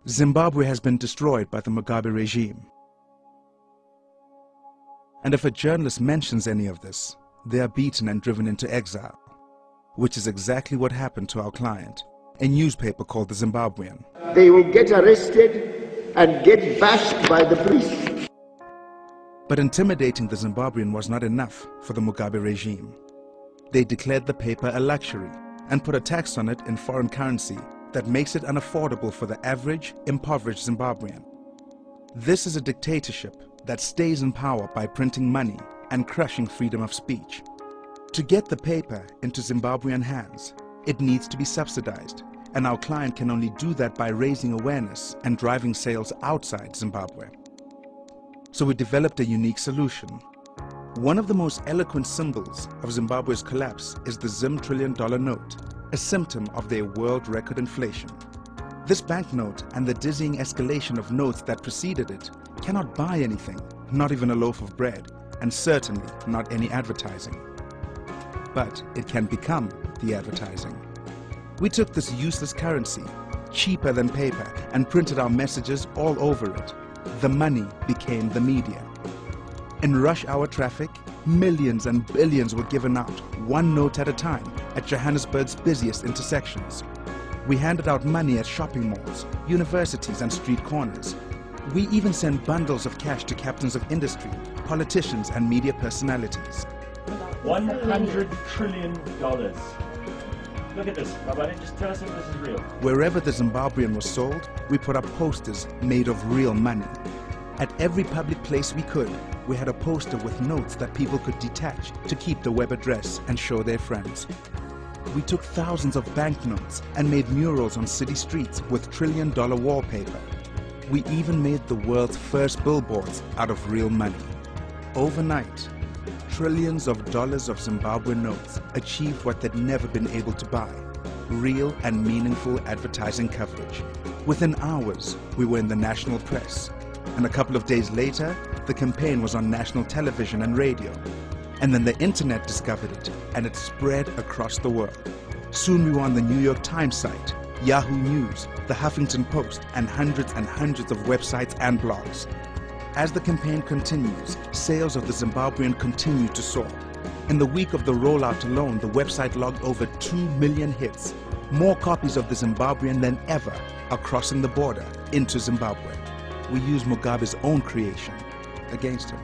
Zimbabwe has been destroyed by the Mugabe regime. And if a journalist mentions any of this, they are beaten and driven into exile, which is exactly what happened to our client, a newspaper called the Zimbabwean. They will get arrested and get bashed by the police. But intimidating the Zimbabwean was not enough for the Mugabe regime. They declared the paper a luxury and put a tax on it in foreign currency that makes it unaffordable for the average, impoverished Zimbabwean. This is a dictatorship that stays in power by printing money and crushing freedom of speech. To get the paper into Zimbabwean hands, it needs to be subsidized, and our client can only do that by raising awareness and driving sales outside Zimbabwe. So we developed a unique solution. One of the most eloquent symbols of Zimbabwe's collapse is the Zim $1 trillion note, a symptom of their world record inflation. This banknote and the dizzying escalation of notes that preceded it cannot buy anything, not even a loaf of bread, and certainly not any advertising. But it can become the advertising. We took this useless currency, cheaper than paper, and printed our messages all over it. The money became the media. In rush hour traffic, millions and billions were given out, one note at a time, at Johannesburg's busiest intersections. We handed out money at shopping malls, universities and street corners. We even sent bundles of cash to captains of industry, politicians and media personalities. $100 trillion. Look at this, my buddy, just tell us if this is real. Wherever the Zimbabwean was sold, we put up posters made of real money. At every public place we could, we had a poster with notes that people could detach to keep the web address and show their friends. We took thousands of banknotes and made murals on city streets with $1 trillion wallpaper. We even made the world's first billboards out of real money. Overnight, trillions of dollars of Zimbabwean notes achieved what they'd never been able to buy: real and meaningful advertising coverage. Within hours, we were in the national press. And a couple of days later, the campaign was on national television and radio. And then the internet discovered it, and it spread across the world. Soon we were on the New York Times site, Yahoo News, the Huffington Post, and hundreds of websites and blogs. As the campaign continues, sales of the Zimbabwean continue to soar. In the week of the rollout alone, the website logged over 2 million hits. More copies of the Zimbabwean than ever are crossing the border into Zimbabwe. We use Mugabe's own creation against him.